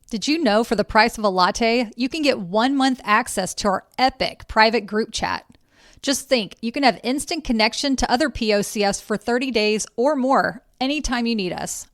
Did you know for the price of a latte, you can get 1 month access to our epic private group chat? Just think, you can have instant connection to other POCFs for 30 days or more anytime you need us.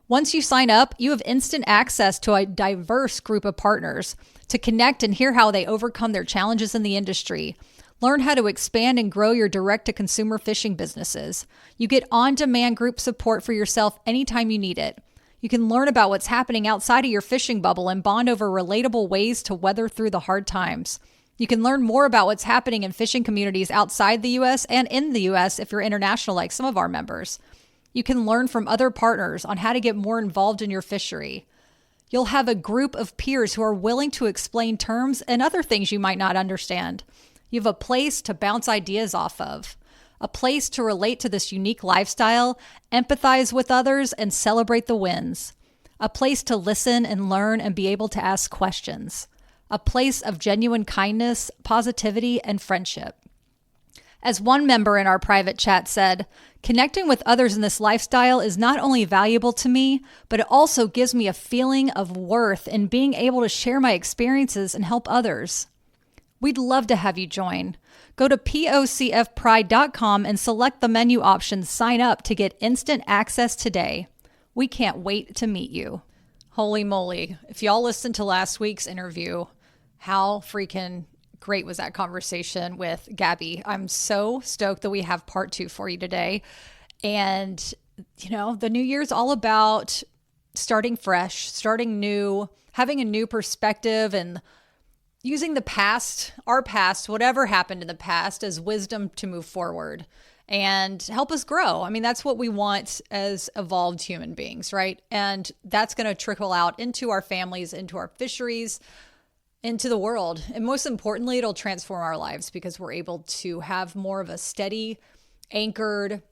Once you sign up, you have instant access to a diverse group of partners to connect and hear how they overcome their challenges in the industry. Learn how to expand and grow your direct-to-consumer fishing businesses. You get on-demand group support for yourself anytime you need it. You can learn about what's happening outside of your fishing bubble and bond over relatable ways to weather through the hard times. You can learn more about what's happening in fishing communities outside the U.S. and in the U.S. if you're international like some of our members. You can learn from other partners on how to get more involved in your fishery. You'll have a group of peers who are willing to explain terms and other things you might not understand. You have a place to bounce ideas off of. A place to relate to this unique lifestyle, empathize with others, and celebrate the wins. A place to listen and learn and be able to ask questions. A place of genuine kindness, positivity, and friendship. As one member in our private chat said, connecting with others in this lifestyle is not only valuable to me, but it also gives me a feeling of worth in being able to share my experiences and help others. We'd love to have you join. Go to POCFpride.com and select the menu option Sign Up to get instant access today. We can't wait to meet you. Holy moly. If y'all listened to last week's interview, how freaking great was that conversation with Gabby? I'm so stoked that we have part 2 for you today. And, the new year's all about starting fresh, starting new, having a new perspective, and using the past, our past, whatever happened in the past, as wisdom to move forward and help us grow. I mean, that's what we want as evolved human beings, right? And that's going to trickle out into our families, into our fisheries, into the world. And most importantly, it'll transform our lives because we're able to have more of a steady, anchored,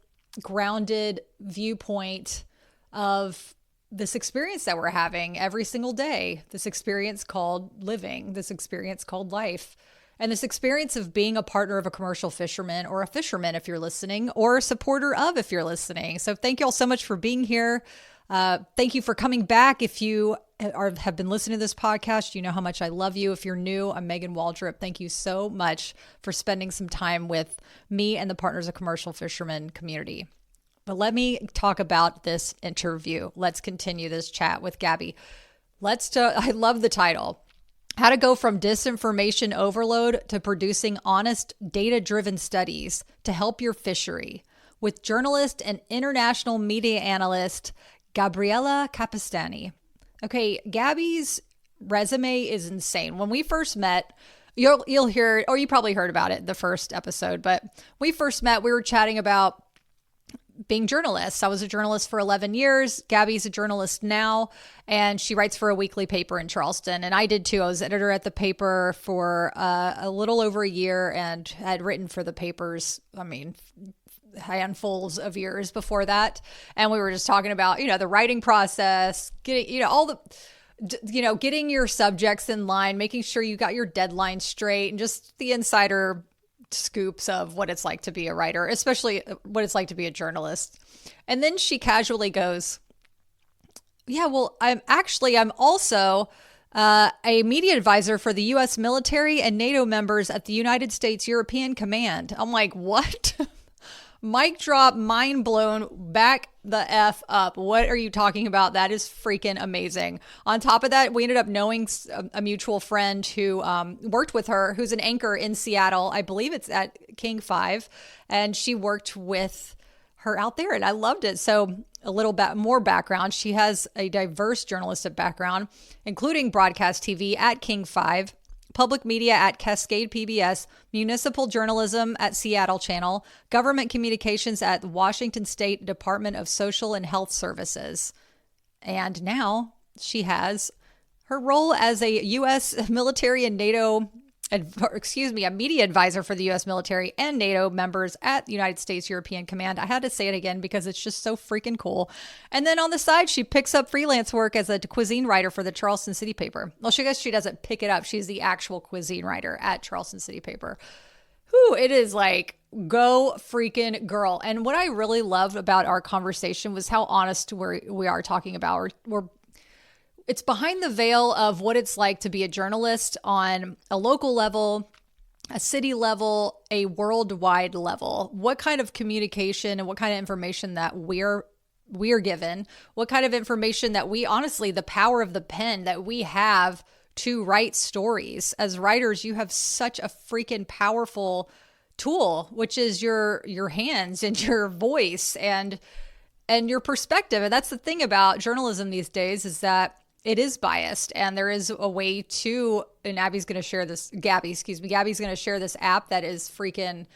grounded viewpoint of this experience that we're having every single day, this experience called living, this experience called life, and this experience of being a partner of a commercial fisherman or a fisherman if you're listening, or a supporter of if you're listening. So thank you all so much for being here. Thank you for coming back. If you have been listening to this podcast, you know how much I love you. If you're new, I'm Megan Waldrop. Thank you so much for spending some time with me and the Partners of Commercial Fishermen community. But let me talk about this interview. Let's continue this chat with Gabby. I love the title. How to go from disinformation overload to producing honest, data-driven studies to help your fishery, with journalist and international media analyst Gabriela Capestany. Okay, Gabby's resume is insane. When we first met, you'll hear, or you probably heard about it the first episode, but we first met, we were chatting about being journalists. I was a journalist for 11 years. Gabby's a journalist now, and she writes for a weekly paper in Charleston. And I did too. I was editor at the paper for a little over a year and had written for the papers, handfuls of years before that. And we were just talking about, the writing process, getting, getting your subjects in line, making sure you got your deadlines straight, and just the insider scoops of what it's like to be a writer, especially what it's like to be a journalist. And then she casually goes, yeah, well, I'm also a media advisor for the U.S. military and NATO members at the United States European Command. I'm like, what? Mic drop, mind blown, back the F up. What are you talking about? That is freaking amazing. On top of that, we ended up knowing a mutual friend who worked with her, who's an anchor in Seattle. I believe it's at King 5, and she worked with her out there, and I loved it. So a little bit more background. She has a diverse journalistic background, including broadcast TV at King 5, public media at Cascade PBS, municipal journalism at Seattle Channel, government communications at the Washington State Department of Social and Health Services. And now she has her role as a U.S. military and NATO, a media advisor for the U.S. military and NATO members at the United States European Command. I had to say it again because it's just so freaking cool. And then on the side, she picks up freelance work as a cuisine writer for the Charleston City paper. Well, she doesn't pick it up. She's the actual cuisine writer at Charleston City paper. Whew, it is like, go freaking girl. And what I really loved about our conversation was how honest we are talking about. it's behind the veil of what it's like to be a journalist on a local level, a city level, a worldwide level. What kind of communication and what kind of information that we're given, what kind of information that we honestly, the power of the pen that we have to write stories. As writers, you have such a freaking powerful tool, which is your hands and your voice and your perspective. And that's the thing about journalism these days, is that it is biased, and there is a way to, and Gabby's going to share this app that is freaking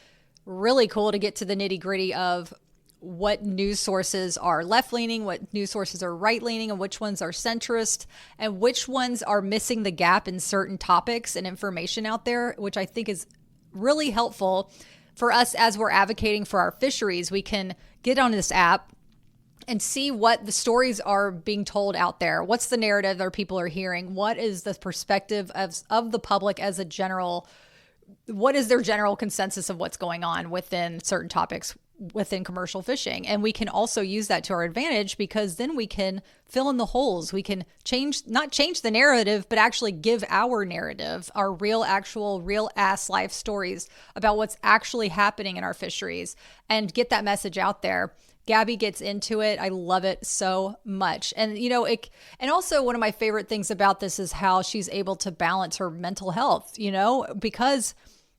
really cool to get to the nitty gritty of what news sources are left-leaning, what news sources are right-leaning, and which ones are centrist, and which ones are missing the gap in certain topics and information out there, which I think is really helpful for us as we're advocating for our fisheries. We can get on this app and see what the stories are being told out there. What's the narrative that people are hearing? What is the perspective of the public as a general, what is their general consensus of what's going on within certain topics within commercial fishing? And we can also use that to our advantage, because then we can fill in the holes. We can not change the narrative, but actually give our narrative, our real ass life stories about what's actually happening in our fisheries, and get that message out there. Gabby gets into it. I love it so much. And, and also one of my favorite things about this is how she's able to balance her mental health, because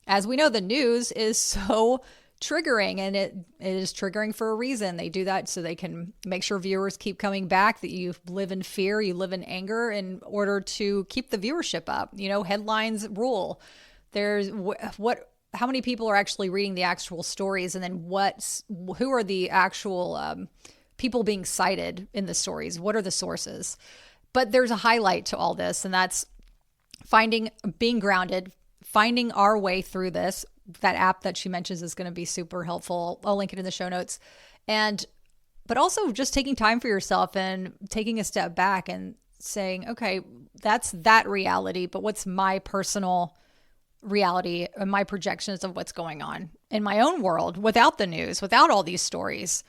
as we know, the news is so triggering, and it is triggering for a reason. They do that so they can make sure viewers keep coming back, that you live in fear, you live in anger in order to keep the viewership up. Headlines rule. There's how many people are actually reading the actual stories, and then who are the actual people being cited in the stories? What are the sources? But there's a highlight to all this, and that's being grounded, finding our way through this. That app that she mentions is going to be super helpful. I'll link it in the show notes. But also just taking time for yourself and taking a step back and saying, okay, that's that reality, but what's my personal reality and my projections of what's going on in my own world without the news, without all these stories.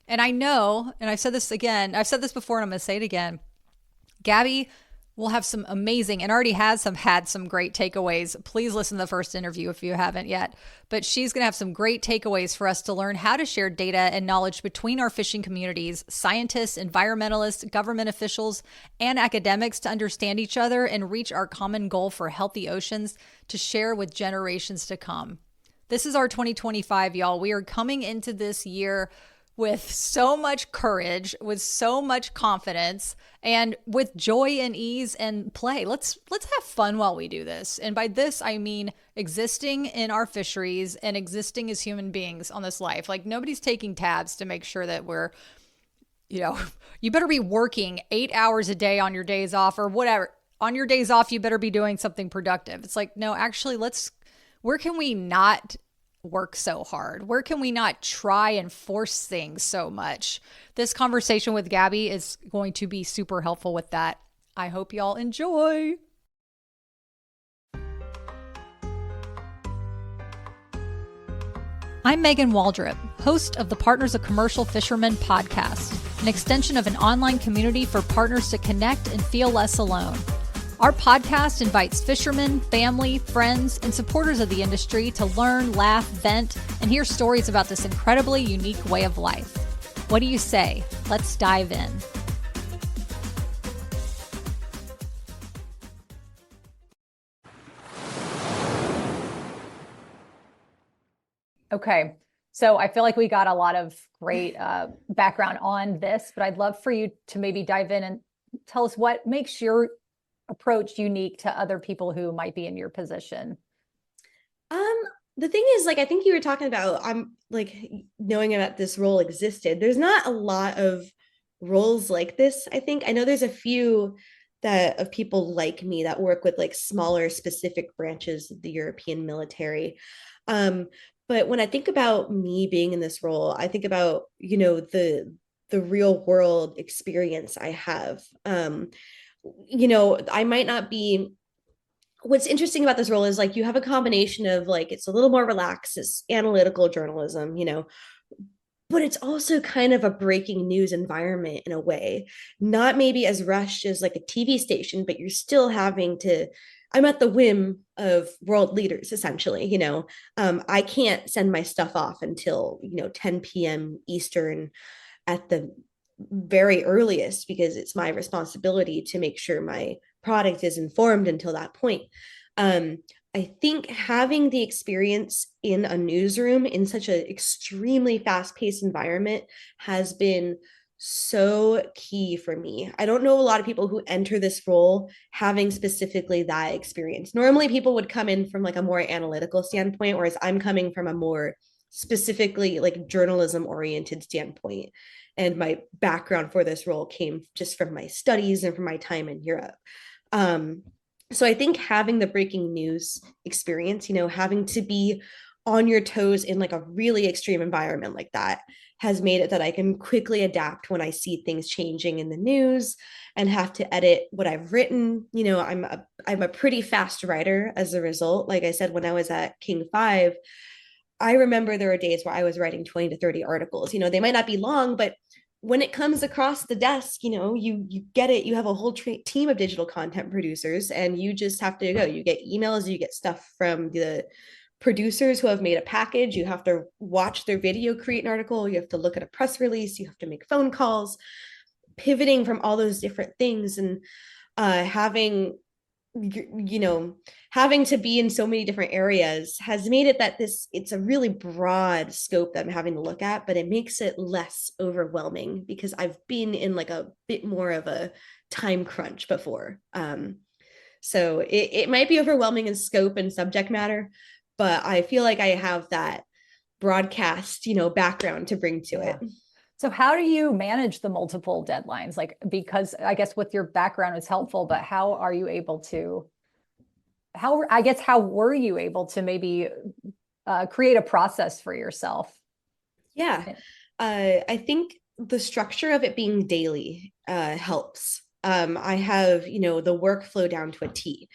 And I know, and I've said this before and I'm going to say it again, Gabby will have some amazing, and already had some great takeaways. Please listen to the first interview if you haven't yet. But she's going to have some great takeaways for us to learn how to share data and knowledge between our fishing communities, scientists, environmentalists, government officials, and academics to understand each other and reach our common goal for healthy oceans to share with generations to come. This is our 2025, y'all. We are coming into this year with so much courage, with so much confidence, and with joy and ease and play. Let's have fun while we do this. And by this, I mean existing in our fisheries and existing as human beings on this life. Like, nobody's taking tabs to make sure that we're, you better be working 8 hours a day on your days off or whatever. On your days off, you better be doing something productive. It's like, no, actually, where can we not work so hard? Where can we not try and force things so much? This conversation with Gabby is going to be super helpful with that. I hope y'all enjoy. I'm Megan Waldrop, host of the Partners of Commercial Fishermen podcast, an extension of an online community for partners to connect and feel less alone. Our podcast invites fishermen, family, friends, and supporters of the industry to learn, laugh, vent, and hear stories about this incredibly unique way of life. What do you say? Let's dive in. Okay, so I feel like we got a lot of great background on this, but I'd love for you to maybe dive in and tell us what makes your approach unique to other people who might be in your position. The thing is, I think you were talking about, knowing that this role existed. There's not a lot of roles like this. I know there's a few of people like me that work with smaller specific branches of the European military. But when I think about me being in this role, I think about, the real world experience I have. I might not be, what's interesting about this role is you have a combination of it's a little more relaxed, it's analytical journalism, but it's also kind of a breaking news environment in a way, not maybe as rushed as like a TV station, but you're still having to, I'm at the whim of world leaders essentially, I can't send my stuff off until 10 p.m. Eastern at the very earliest, because it's my responsibility to make sure my product is informed until that point. I think having the experience in a newsroom in such an extremely fast-paced environment has been so key for me. I don't know a lot of people who enter this role having specifically that experience. Normally people would come in from like a more analytical standpoint, whereas I'm coming from a more specifically like journalism oriented standpoint. And my background for this role came just from my studies and from my time in Europe. Um, so I think having the breaking news experience, having to be on your toes in like a really extreme environment like that has made it that I can quickly adapt when I see things changing in the news and have to edit what I've written. I'm a pretty fast writer as a result. Like I said, when I was at King 5, I remember there were days where I was writing 20 to 30 articles. They might not be long, but when it comes across the desk, you get it. You have a whole team of digital content producers, and you just have to go. You get emails, you get stuff from the producers who have made a package. You have to watch their video, create an article. You have to look at a press release. You have to make phone calls, pivoting from all those different things, and having you know having to be in so many different areas has made it that it's a really broad scope that I'm having to look at, but it makes it less overwhelming because I've been in like a bit more of a time crunch before. So it might be overwhelming in scope and subject matter, but I feel like I have that broadcast background to bring to Yeah. it. So how do you manage the multiple deadlines? Like, because I guess with your background is helpful, but how are you able to, how were you able to maybe create a process for yourself? Yeah. I think the structure of it being daily helps. I have, the workflow down to a T.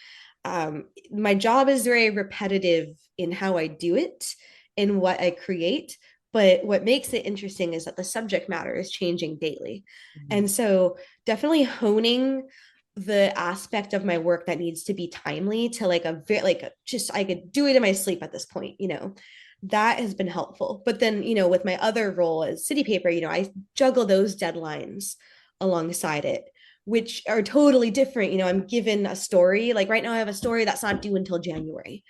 My job is very repetitive in how I do it and what I create. But what makes it interesting is that the subject matter is changing daily. And so definitely honing the aspect of my work that needs to be timely to like a very like just I could do it in my sleep at this point, that has been helpful. But then, with my other role as city paper, I juggle those deadlines alongside it, which are totally different. I'm given a story. Like right now, I have a story that's not due until January.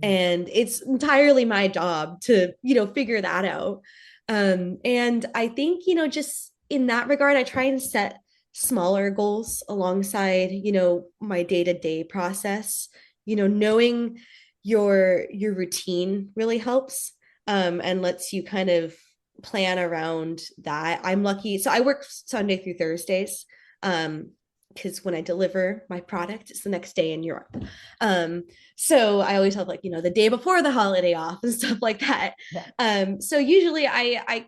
And it's entirely my job to, figure that out. And I think, just in that regard, I try and set smaller goals alongside, my day-to-day process, knowing your routine really helps, and lets you kind of plan around that. I'm lucky, so I work Sunday through Thursdays, because when I deliver my product, it's the next day in Europe. So I always have like, the day before the holiday off and stuff like that. Yeah. So usually I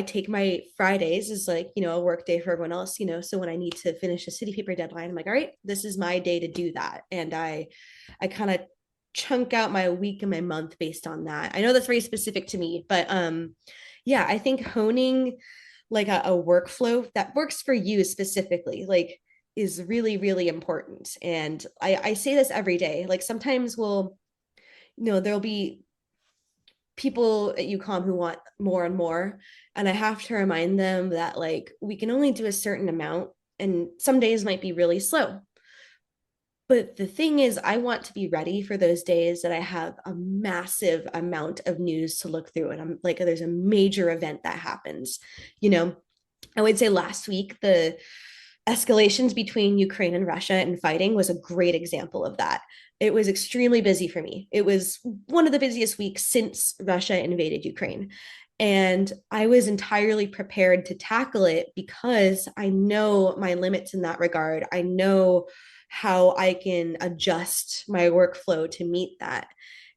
take my Fridays as like, a work day for everyone else, so when I need to finish a city paper deadline, I'm like, all right, this is my day to do that. And I kind of chunk out my week and my month based on that. I know that's very specific to me, but yeah, I think honing like a workflow that works for you specifically, like, is really, really important. And I say this every day. Like sometimes there'll be people at UCOM who want more and more. And I have to remind them that like we can only do a certain amount, and some days might be really slow. But the thing is, I want to be ready for those days that I have a massive amount of news to look through. And I'm like, there's a major event that happens. I would say last week, the escalations between Ukraine and Russia and fighting was a great example of that. It was extremely busy for me. It was one of the busiest weeks since Russia invaded Ukraine. And I was entirely prepared to tackle it because I know my limits in that regard. I know how I can adjust my workflow to meet that.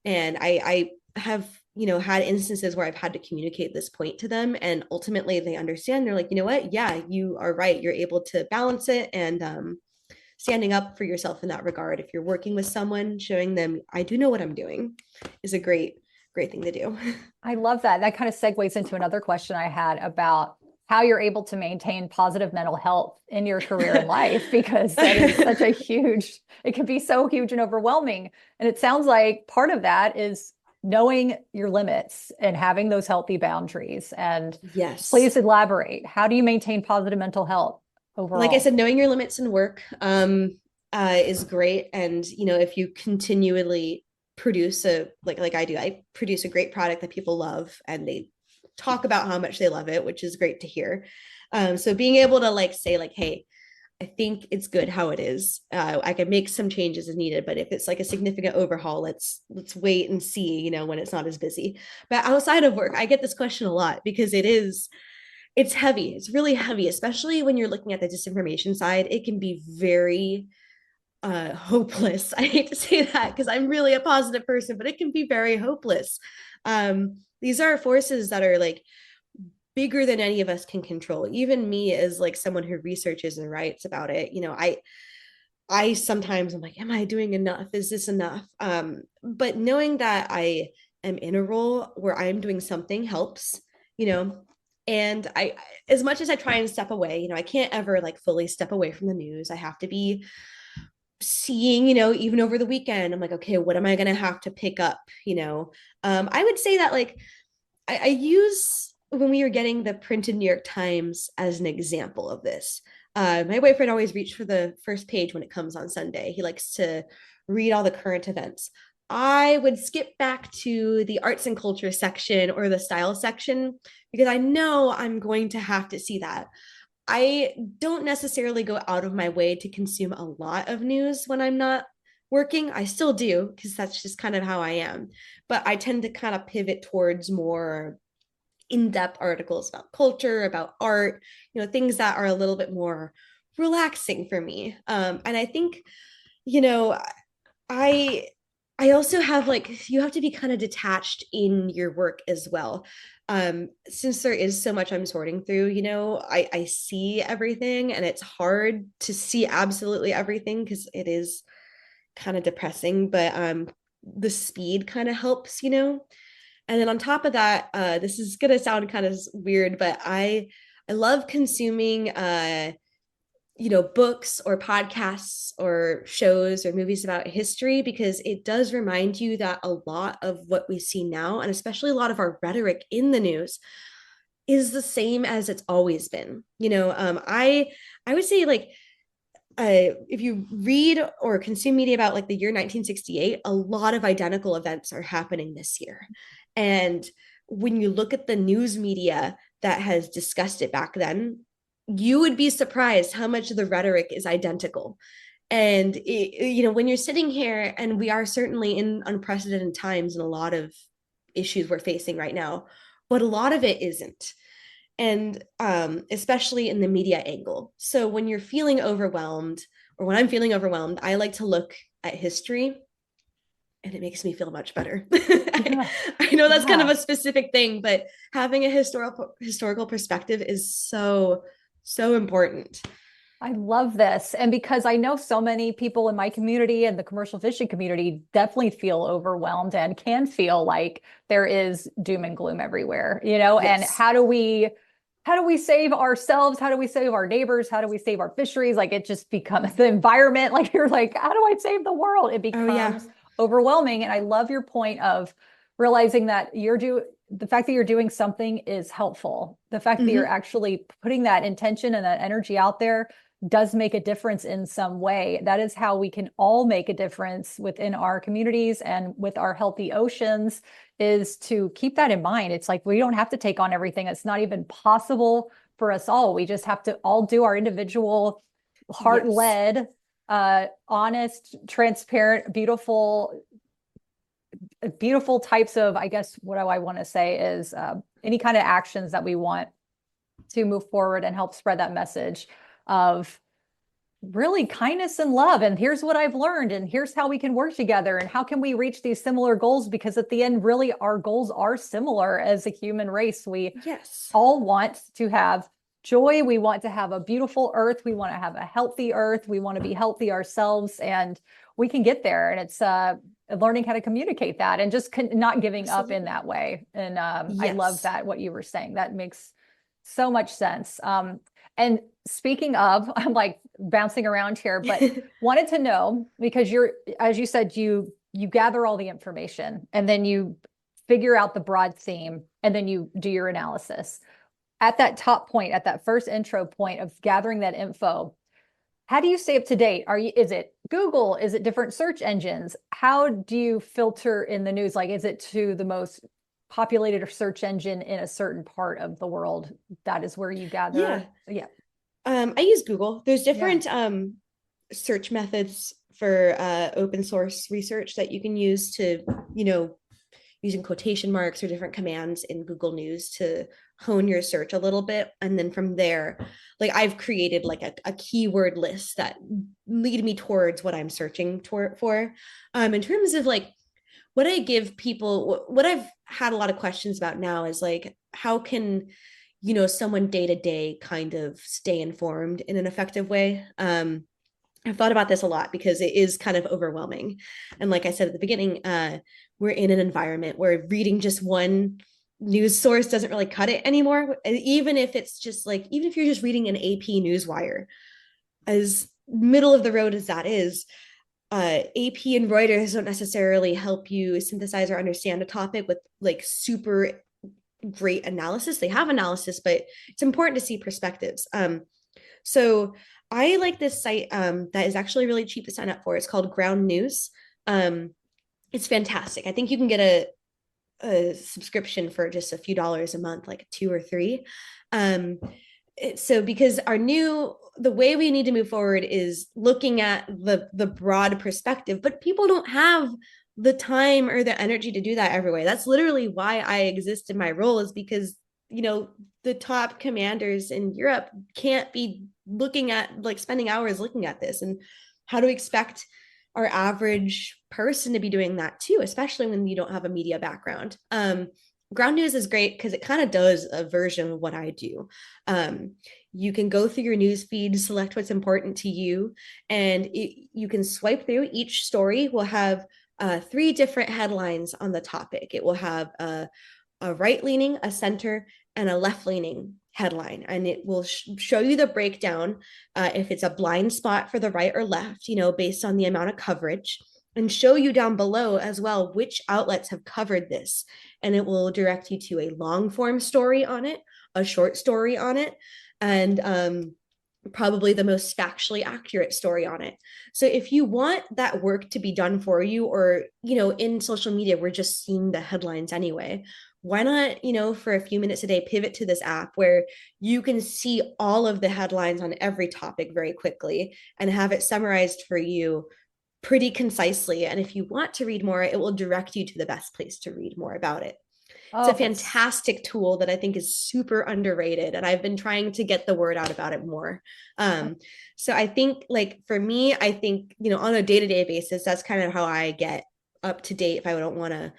And I have, had instances where I've had to communicate this point to them, and ultimately they understand. They're like, you know what? Yeah, you are right. You're able to balance it. And standing up for yourself in that regard, if you're working with someone, showing them I do know what I'm doing is a great, great thing to do. I love that. That kind of segues into another question I had about how you're able to maintain positive mental health in your career and life, because that is such a huge, it can be so huge and overwhelming. And it sounds like part of that is knowing your limits and having those healthy boundaries. And Yes. please elaborate. How do you maintain positive mental health Like I overall? said, knowing your limits in work is great. And if you continually produce like I do, I produce a great product that people love, and they talk about how much they love it, which is great to hear. So being able to like say like, hey, I think it's good how it is. I can make some changes as needed, but if it's like a significant overhaul, let's wait and see, when it's not as busy. But outside of work, I get this question a lot because it's heavy. It's really heavy, especially when you're looking at the disinformation side. It can be very hopeless. I hate to say that because I'm really a positive person, but it can be very hopeless. These are forces that are like bigger than any of us can control. Even me, as like someone who researches and writes about it, I sometimes I'm like, am I doing enough? Is this enough? But knowing that I am in a role where I'm doing something helps, you know, and I, as much as I try and step away, I can't ever like fully step away from the news. I have to be seeing, even over the weekend, I'm like, okay, what am I going to have to pick up? I would say that like I use when we were getting the printed New York Times as an example of this. My boyfriend always reached for the first page when it comes on Sunday. He likes to read all the current events. I would skip back to the arts and culture section or the style section because I know I'm going to have to see that. I don't necessarily go out of my way to consume a lot of news when I'm not working. I still do because that's just kind of how I am. But I tend to kind of pivot towards more in-depth articles about culture, about art, things that are a little bit more relaxing for me. And I think, you know, I I also have like you have to be kind of detached in your work as well. Since there is so much I'm sorting through, I see everything and it's hard to see absolutely everything because it is kind of depressing, but the speed kind of helps, and then on top of that, this is gonna sound kind of weird, but I love consuming books or podcasts or shows or movies about history because it does remind you that a lot of what we see now, and especially a lot of our rhetoric in the news, is the same as it's always been. I would say like if you read or consume media about like the year 1968, a lot of identical events are happening this year. And when you look at the news media that has discussed it back then, you would be surprised how much of the rhetoric is identical. And when you're sitting here, and we are certainly in unprecedented times and a lot of issues we're facing right now, but a lot of it isn't, and especially in the media angle. So when you're feeling overwhelmed, or when I'm feeling overwhelmed, I like to look at history, and it makes me feel much better. Yeah. I know that's kind of Yeah. a specific thing, but having a historical perspective is so important. I love this. And because I know so many people in my community and the commercial fishing community definitely feel overwhelmed and can feel like there is doom and gloom everywhere, and Yes. how do we save ourselves? How do we save our neighbors? How do we save our fisheries? Like it just becomes the environment. Like you're like, how do I save the world? It Oh yeah. becomes overwhelming. And I love your point of realizing that the fact that you're doing something is helpful. The fact that you're Mm-hmm. actually putting that intention and that energy out there does make a difference in some way. That is how we can all make a difference within our communities and with our healthy oceans, is to keep that in mind. It's like we don't have to take on everything. It's not even possible for us all. We just have to all do our individual Yes. heart-led, honest, transparent, beautiful types of, I guess what I want to say is any kind of actions that we want to move forward and help spread that message of really kindness and love. And here's what I've learned, and here's how we can work together, and how can we reach these similar goals? Because at the end, really, our goals are similar as a human race. We Yes. all want to have joy. We want to have a beautiful earth. We want to have a healthy earth. We want to be healthy ourselves, and we can get there. And it's learning how to communicate that and just not giving up in Absolutely. that way. And I love Yes. that, what you were saying. That makes so much sense. And speaking of, I'm like bouncing around here, but wanted to know, because you're, as you said, you gather all the information and then you figure out the broad theme and then you do your analysis. At that top point, at that first intro point of gathering that info, how do you stay up to date? Is it Google? Is it different search engines? How do you filter in the news? Like, is it to the most populated search engine in a certain part of the world? That is where you Yeah. gather. Yeah. I use Google. There's Yeah. different search methods for open source research that you can use to, using quotation marks or different commands in Google News to hone your search a little bit. And then from there, like I've created like a keyword list that lead me towards what I'm searching for. In terms of like what I give people, what I've had a lot of questions about now is like, how can, someone day to day kind of stay informed in an effective way? I've thought about this a lot because it is kind of overwhelming. And like I said at the beginning, we're in an environment where reading just one news source doesn't really cut it anymore. And even if it's just like, even if you're just reading an AP Newswire, as middle of the road as that is, AP and Reuters don't necessarily help you synthesize or understand a topic with like super great analysis. They have analysis, but it's important to see perspectives. So I like this site that is actually really cheap to sign up for. It's called Ground News. It's fantastic. I think you can get a subscription for just a few dollars a month, like two or three. So because the way we need to move forward is looking at the broad perspective, but people don't have the time or the energy to do that every way. That's literally why I exist in my role, is because the top commanders in Europe can't be looking at like spending hours looking at this. And how do we expect our average person to be doing that too, especially when you don't have a media background? Ground News is great because it kind of does a version of what I do. You can go through your news feed, select what's important to you, and you can swipe through. Each story will have three different headlines on the topic. It will have a right leaning, a center, and a left leaning headline. And it will show you the breakdown if it's a blind spot for the right or left, based on the amount of coverage, and show you down below as well which outlets have covered this. And it will direct you to a long form story on it, a short story on it, and probably the most factually accurate story on it. So if you want that work to be done for you, or, in social media, we're just seeing the headlines anyway. Why not, for a few minutes a day, pivot to this app where you can see all of the headlines on every topic very quickly and have it summarized for you pretty concisely. And if you want to read more, it will direct you to the best place to read more about it. It's a Oh, that's fantastic tool that I think is super underrated, and I've been trying to get the word out about it more. So I think, like, for me, I think, on a day-to-day basis, that's kind of how I get up to date if I don't want to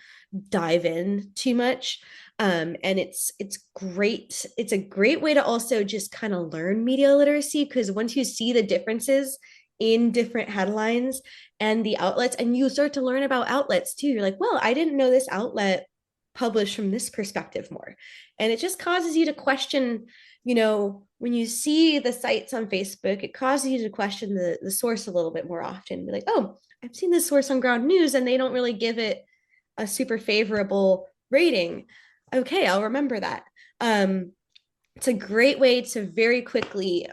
dive in too much. And it's great. It's a great way to also just kind of learn media literacy, because once you see the differences in different headlines and the outlets, and you start to learn about outlets too, you're like, well, I didn't know this outlet published from this perspective more. And it just causes you to question, when you see the sites on Facebook, it causes you to question the source a little bit more often. Be like, oh, I've seen this source on Ground News and they don't really give it a super favorable rating. Okay, I'll remember that. It's a great way to very quickly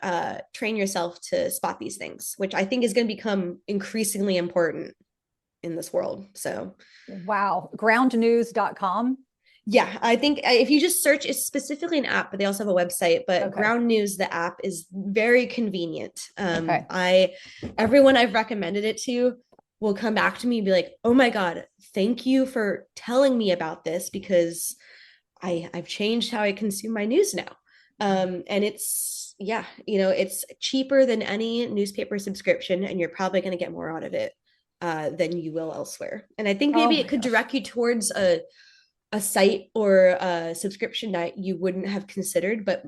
train yourself to spot these things, which I think is going to become increasingly important in this world. So wow. Groundnews.com. yeah, I think if you just search, it's specifically an app, but they also have a website. But Okay. Ground News, the app, is very convenient. Okay. Everyone I've recommended it to will come back to me and be like, "Oh my God, thank you for telling me about this, because I've changed how I consume my news now." And it's, yeah, it's cheaper than any newspaper subscription, and you're probably going to get more out of it than you will elsewhere. And I think Oh maybe my it could gosh. direct you towards a site or a subscription that you wouldn't have considered, but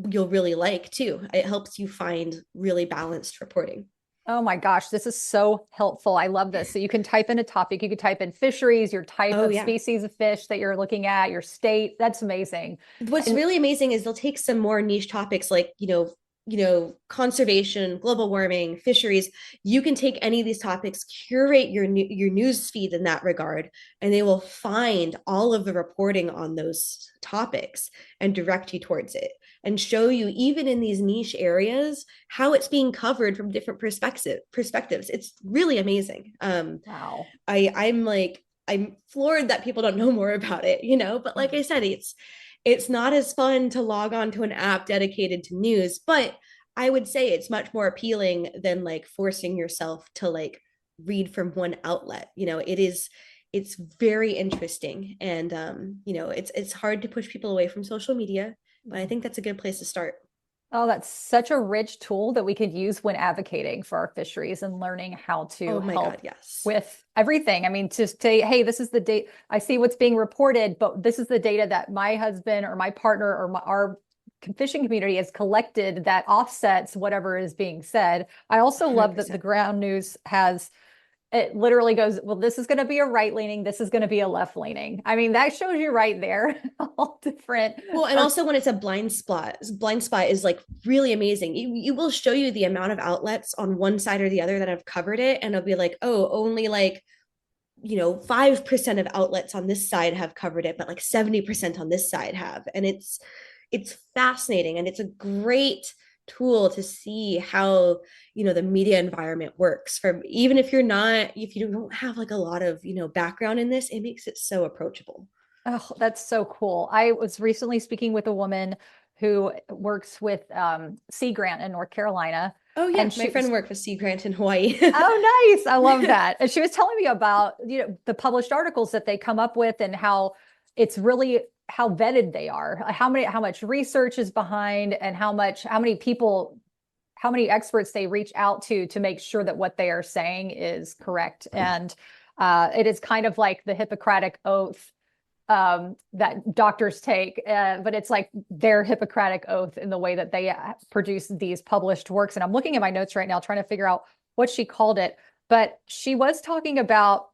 you'll really like too. It helps you find really balanced reporting. Oh my gosh, this is so helpful. I love this. So you can type in a topic, you could type in fisheries, your type Oh of yeah. species of fish that you're looking at, your state. That's amazing. What's And really amazing is they'll take some more niche topics like, conservation, global warming, fisheries. You can take any of these topics, curate your news feed in that regard, and they will find all of the reporting on those topics and direct you towards it and show you, even in these niche areas, how it's being covered from different perspectives. It's really amazing. wow. I'm floored that people don't know more about it, but like I said, it's not as fun to log on to an app dedicated to news, but I would say it's much more appealing than like forcing yourself to like read from one outlet. It's very interesting, and it's hard to push people away from social media, but I think that's a good place to start. Oh, that's such a rich tool that we could use when advocating for our fisheries and learning how to Oh my God, help yes. with everything. I mean, to say, hey, this is the date, I see what's being reported, but this is the data that my husband or my partner or our fishing community has collected that offsets whatever is being said. I also love that the 100%. ground news has it literally goes, well, this is going to be a right leaning, this is going to be a left leaning. I mean, that shows you right there, all different. Well, and also when it's a blind spot is like really amazing. You will show you the amount of outlets on one side or the other that have covered it, and it'll be like, oh, only like 5% of outlets on this side have covered it, but like 70% on this side have. And it's fascinating, and it's a great tool to see how the media environment works. From even if you don't have like a lot of background in this, it makes it so approachable. Oh, that's so cool. I was recently speaking with a woman who works with Sea Grant in North Carolina. Oh yeah, And my she friend was, worked with Sea Grant in Hawaii. oh, nice. I love that. And she was telling me about, the published articles that they come up with and how it's really how vetted they are, how much research is behind and how many people, how many experts they reach out to make sure that what they are saying is correct. And it is kind of like the Hippocratic Oath that doctors take, but it's like their Hippocratic Oath in the way that they produce these published works. And I'm looking at my notes right now, trying to figure out what she called it. But she was talking about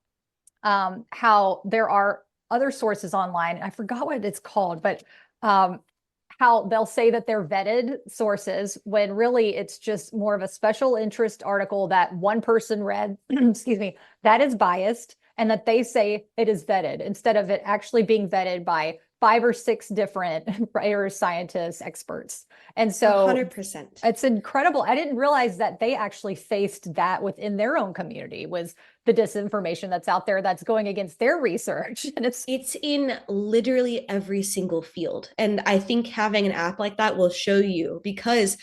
how there are other sources online. I forgot what it's called, but how they'll say that they're vetted sources when really it's just more of a special interest article that one person read, excuse me, that is biased and that they say it is vetted instead of it actually being vetted by 5 or 6 different writers, scientists, experts. And so 100%. it's incredible. I didn't realize that they actually faced that within their own community was the disinformation that's out there that's going against their research. And It's in literally every single field. And I think having an app like that will show you, because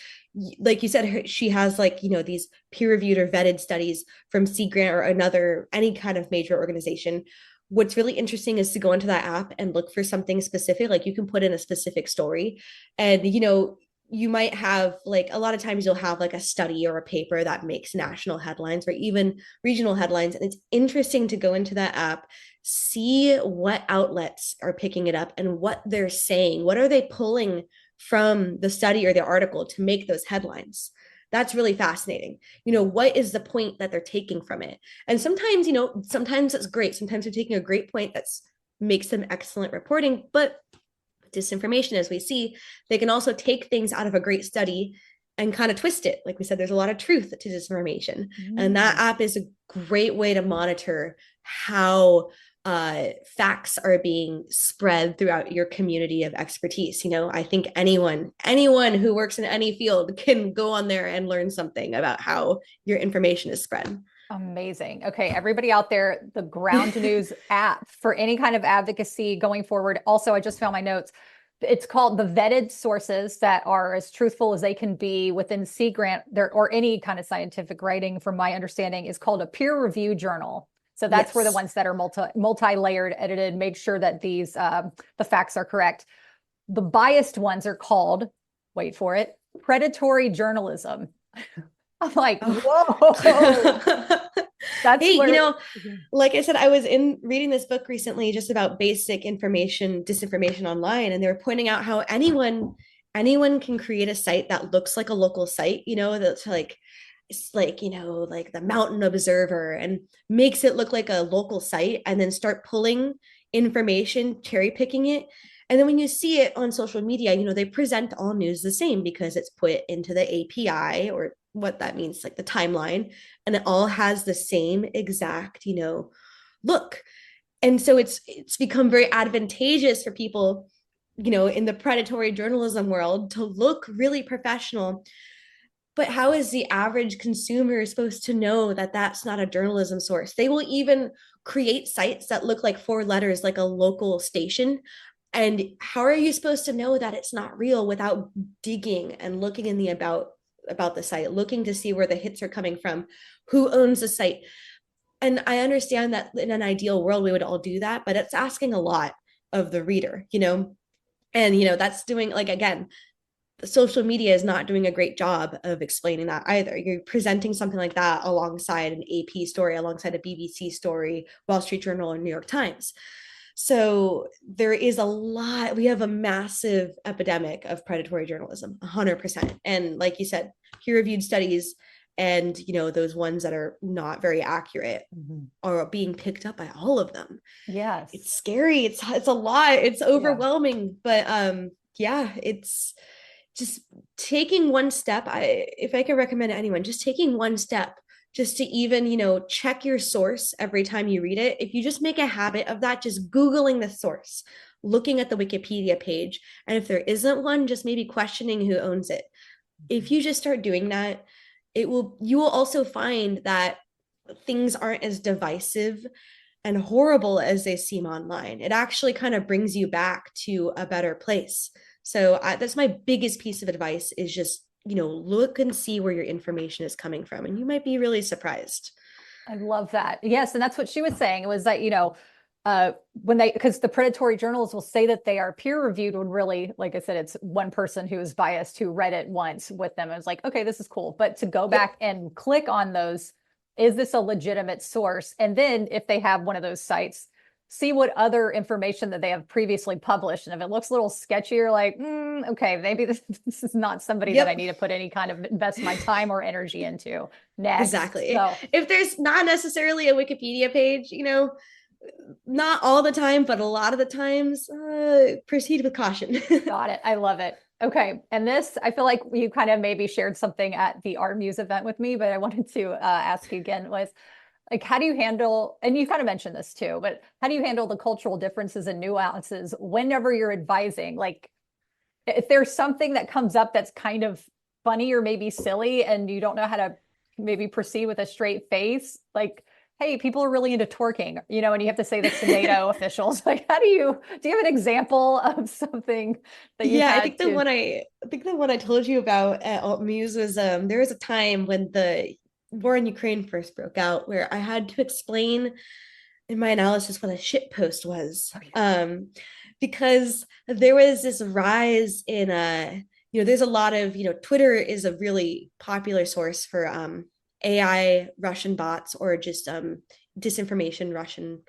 like you said, she has like, these peer reviewed or vetted studies from Sea Grant or any kind of major organization. What's really interesting is to go into that app and look for something specific. Like you can put in a specific story, and you might have like, a lot of times you'll have like a study or a paper that makes national headlines or even regional headlines. And it's interesting to go into that app, see what outlets are picking it up and what they're saying. What are they pulling from the study or the article to make those headlines? That's really fascinating. What is the point that they're taking from it? And sometimes it's great. Sometimes they're taking a great point that's makes them excellent reporting, but disinformation, as we see, they can also take things out of a great study and kind of twist it. Like we said, there's a lot of truth to disinformation. And that app is a great way to monitor how facts are being spread throughout your community of expertise. I think anyone who works in any field can go on there and learn something about how your information is spread. amazing. Okay, everybody out there, the Ground News app for any kind of advocacy going forward. Also, I just found my notes. It's called the vetted sources that are as truthful as they can be within Sea Grant there or any kind of scientific writing, from my understanding, is called a peer review journal. So that's where the Yes. ones that are multi-layered, edited, make sure that these the facts are correct. The biased ones are called, wait for it, predatory journalism. I'm like, whoa. Oh. That's Hey, where like I said, I was in reading this book recently just about basic information, disinformation online, and they were pointing out how anyone can create a site that looks like a local site, that's like like, like the Mountain Observer, and makes it look like a local site, and then start pulling information, cherry picking it. And then when you see it on social media, they present all news the same because it's put into the API, or what that means, like the timeline, and it all has the same exact, look. And so it's become very advantageous for people, in the predatory journalism world, to look really professional. But how is the average consumer supposed to know that that's not a journalism source? They will even create sites that look like four letters, like a local station. And how are you supposed to know that it's not real without digging and looking in the about the site, looking to see where the hits are coming from, who owns the site? And I understand that in an ideal world we would all do that, but it's asking a lot of the reader, and that's doing, like, again, social media is not doing a great job of explaining that either. You're presenting something like that alongside an AP story, alongside a BBC story, Wall Street Journal, or New York Times. So there is a lot, we have a massive epidemic of predatory journalism, 100%. And like you said, peer-reviewed studies and, those ones that are not very accurate are being picked up by all of them. Yes. It's scary. It's a lot. It's overwhelming. But yeah, it's just taking one step. If I could recommend to anyone, just taking one step, just to even, check your source every time you read it. If you just make a habit of that, just Googling the source, looking at the Wikipedia page, and if there isn't one, just maybe questioning who owns it. If you just start doing that, you will also find that things aren't as divisive and horrible as they seem online. It actually kind of brings you back to a better place. So that's my biggest piece of advice, is just, look and see where your information is coming from. And you might be really surprised. I love that. Yes. And that's what she was saying. It was that, because the predatory journals will say that they are peer reviewed, when really, like I said, it's one person who is biased who read it once with them. It was like, okay, this is cool. But to go back and click on those, is this a legitimate source? And then if they have one of those sites, see what other information that they have previously published. And if it looks a little sketchy, you're like, okay, maybe this is not somebody that I need to put any kind of invest my time or energy into next. Exactly. So, if there's not necessarily a Wikipedia page, not all the time, but a lot of the times, proceed with caution. Got it. I love it. Okay. And this, I feel like you kind of maybe shared something at the Art Muse event with me, but I wanted to ask you again, was like, how do you handle, and you kind of mentioned this too, but how do you handle the cultural differences and nuances whenever you're advising? Like, if there's something that comes up that's kind of funny or maybe silly, and you don't know how to maybe proceed with a straight face, like, hey, people are really into twerking, and you have to say this to NATO officials. Like, do you have an example of something that you I think the one I told you about at Alt Muse was there was a time when the war in Ukraine first broke out, where I had to explain in my analysis what a shit post was. Because there was this rise in there's a lot of, Twitter is a really popular source for AI Russian bots, or just disinformation Russian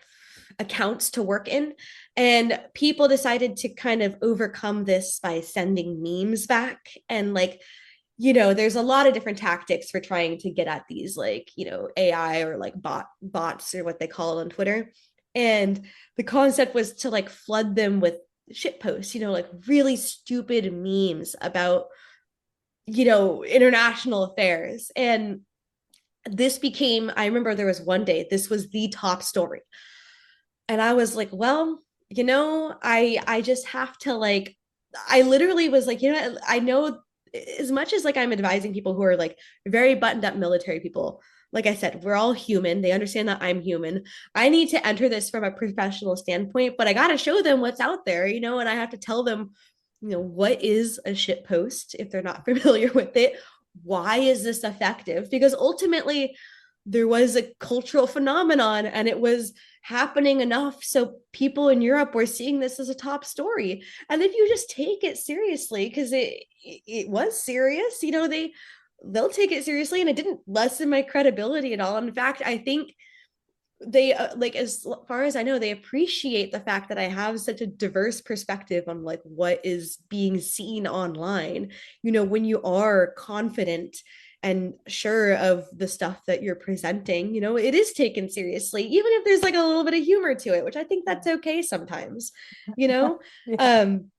accounts to work in. And people decided to kind of overcome this by sending memes back. And like, there's a lot of different tactics for trying to get at these, like, AI, or like bots, or what they call it on Twitter. And the concept was to like flood them with shit posts, like really stupid memes about, international affairs. And this became, I remember there was one day, this was the top story. And I was like, well, I just have to, like, I literally was like, I know, as much as like I'm advising people who are like very buttoned up military people, like I said, we're all human. They understand that I'm human. I need to enter this from a professional standpoint, but I got to show them what's out there, and I have to tell them, what is a shit post if they're not familiar with it? Why is this effective? Because ultimately, there was a cultural phenomenon, and it was happening enough so people in Europe were seeing this as a top story. And if you just take it seriously, because it was serious, they'll take it seriously, and it didn't lessen my credibility at all. In fact, I think they like, as far as I know, they appreciate the fact that I have such a diverse perspective on like what is being seen online. When you are confident and sure of the stuff that you're presenting, it is taken seriously, even if there's like a little bit of humor to it, which I think that's okay sometimes, you know? Yeah. Um,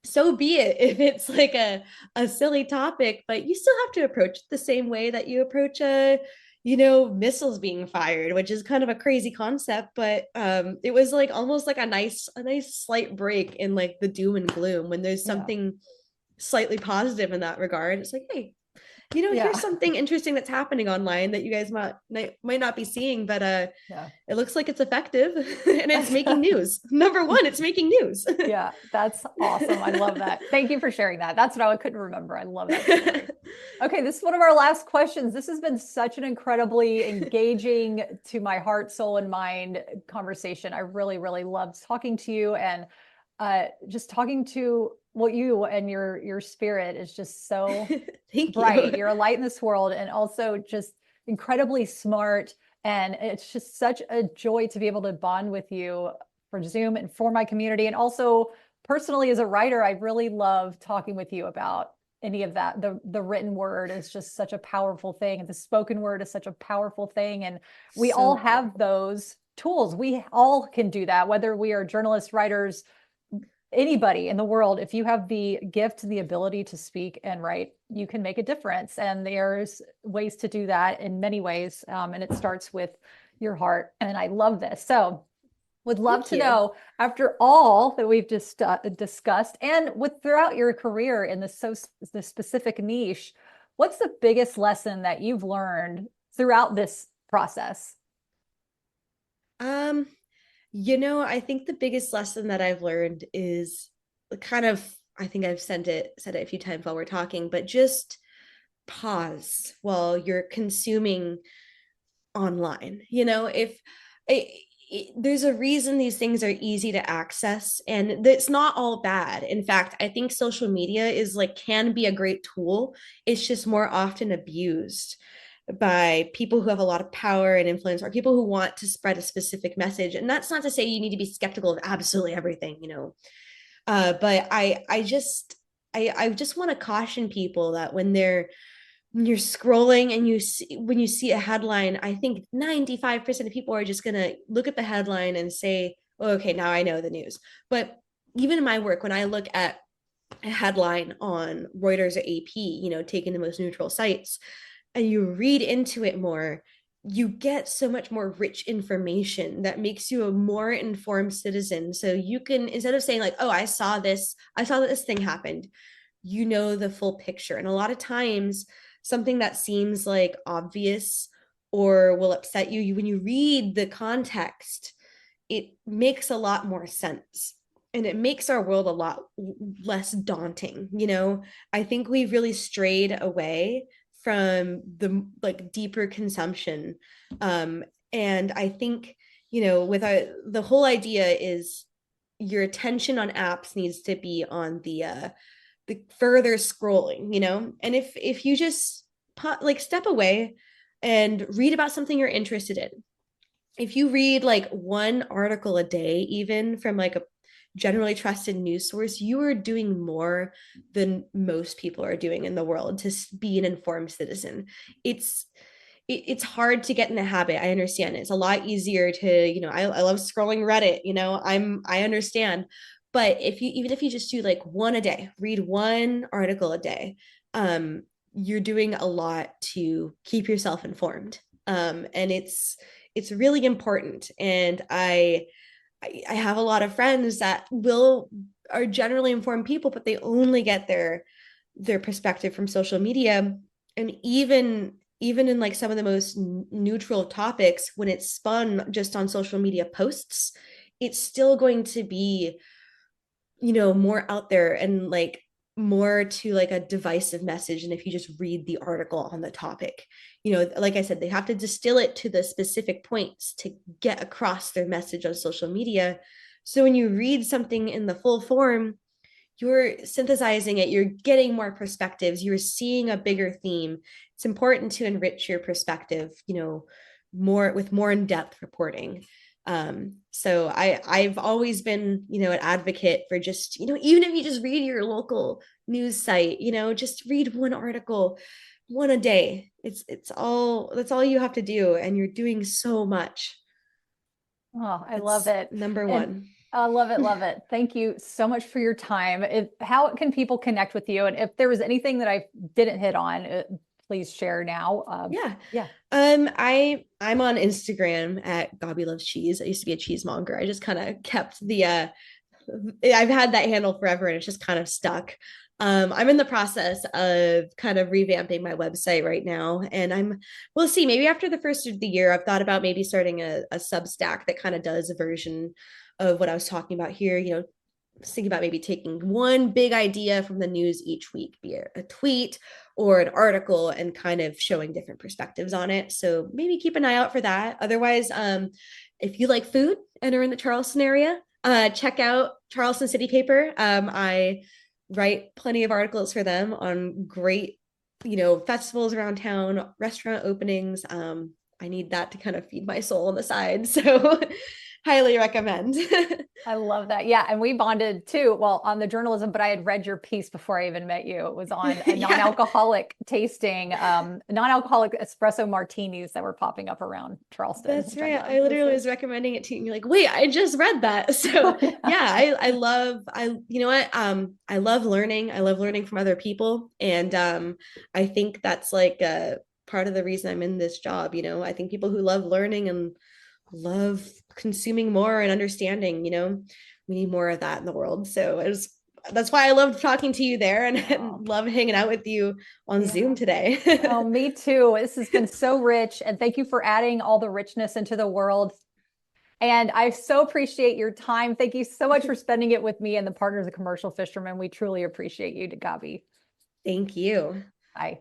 so be it if it's like a silly topic, but you still have to approach it the same way that you approach missiles being fired, which is kind of a crazy concept, but it was like almost like a nice slight break in like the doom and gloom when there's Yeah. something slightly positive in that regard. It's like, hey, here's Yeah. something interesting that's happening online that you guys might not be seeing, but Yeah. it looks like it's effective and it's That's making news. Number one, it's making news. yeah, that's awesome. I love that. Thank you for sharing that. That's what I couldn't remember. I love that story. Okay, this is one of our last questions. This has been such an incredibly engaging to my heart, soul, and mind conversation. I really, really loved talking to you and just talking to what you and your spirit is just so Thank you. bright. You're a light in this world and also just incredibly smart. And it's just such a joy to be able to bond with you for Zoom and for my community. And also personally as a writer, I really love talking with you about any of that. The written word is just such a powerful thing. And the spoken word is such a powerful thing. And we all So cool. have those tools. We all can do that, whether we are journalists, writers, anybody in the world. If you have the gift and the ability to speak and write, you can make a difference. And there's ways to do that in many ways. And it starts with your heart. And I love this. So would love Thank to you. know, after all that we've just discussed, and with throughout your career in the specific niche, what's the biggest lesson that you've learned throughout this process? Um, I think the biggest lesson that I've learned is kind of, I think I've said it a few times while we're talking, but just pause while you're consuming online. If there's a reason these things are easy to access, and it's not all bad. In fact, I think social media can be a great tool. It's just more often abused by people who have a lot of power and influence, or people who want to spread a specific message. And that's not to say you need to be skeptical of absolutely everything, but I just want to caution people that when you're scrolling and when you see a headline, I think 95% of people are just going to look at the headline and say, oh, okay, now I know the news. But even in my work, when I look at a headline on Reuters or AP, taking the most neutral sites, and you read into it more, you get so much more rich information that makes you a more informed citizen. So you can, instead of saying like, oh, I saw that this thing happened, the full picture. And a lot of times, something that seems like obvious or will upset you, when you read the context, it makes a lot more sense. And it makes our world a lot less daunting. I think we've really strayed away from the deeper consumption. And I think, with the whole idea is your attention on apps needs to be on the further scrolling, and if you just step away and read about something you're interested in. If you read like one article a day, even from like a generally trusted news source, you are doing more than most people are doing in the world to be an informed citizen. It's hard to get in the habit. I understand. It's a lot easier to, I love scrolling Reddit, I understand. But even if you just do like one a day, read one article a day, you're doing a lot to keep yourself informed. And it's really important. And I have a lot of friends that are generally informed people, but they only get their perspective from social media. And even in like some of the most neutral topics, when it's spun just on social media posts, it's still going to be, more out there and like more to like a divisive message. And if you just read the article on the topic, like I said, they have to distill it to the specific points to get across their message on social media. So when you read something in the full form, you're synthesizing it, you're getting more perspectives, you're seeing a bigger theme. It's important to enrich your perspective, more with more in-depth reporting. So I've always been, an advocate for just, even if you just read your local news site, just read one article, one a day. That's all you have to do, and you're doing so much. Oh, I love It's it. number And one. I love it. Love it. Thank you so much for your time. How can people connect with you? And if there was anything that I didn't hit on, please share now. Yeah. Yeah. I'm on Instagram at Gobby Loves Cheese. I used to be a cheesemonger. I just kind of kept the I've had that handle forever and it's just kind of stuck. I'm in the process of kind of revamping my website right now. And we'll see, maybe after the first of the year, I've thought about maybe starting a Substack that kind of does a version of what I was talking about here. Thinking about maybe taking one big idea from the news each week, be it a tweet or an article, and kind of showing different perspectives on it. So maybe keep an eye out for that. Otherwise, if you like food and are in the Charleston area, check out Charleston City Paper. I write plenty of articles for them on great, festivals around town, restaurant openings. I need that to kind of feed my soul on the side. So highly recommend. I love that. Yeah. And we bonded too, well, on the journalism, but I had read your piece before I even met you. It was on a non-alcoholic tasting, non-alcoholic espresso martinis that were popping up around Charleston. That's right. I literally was recommending it to you and you're like, wait, I just read that. So yeah, I love, you know what? I love learning. I love learning from other people. And I think that's like part of the reason I'm in this job. I think people who love learning and love consuming more and understanding, we need more of that in the world. So that's why I loved talking to you there and love hanging out with you on Zoom today. Oh, me too. This has been so rich. And thank you for adding all the richness into the world. And I so appreciate your time. Thank you so much for spending it with me and the Partners of Commercial Fishermen. We truly appreciate you, Gabi. Thank you. Bye.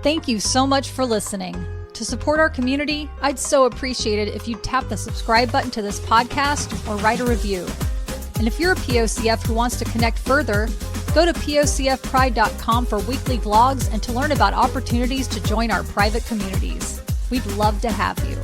Thank you so much for listening. To support our community, I'd so appreciate it if you'd tap the subscribe button to this podcast or write a review. And if you're a POCF who wants to connect further, go to POCFpride.com for weekly vlogs and to learn about opportunities to join our private communities. We'd love to have you.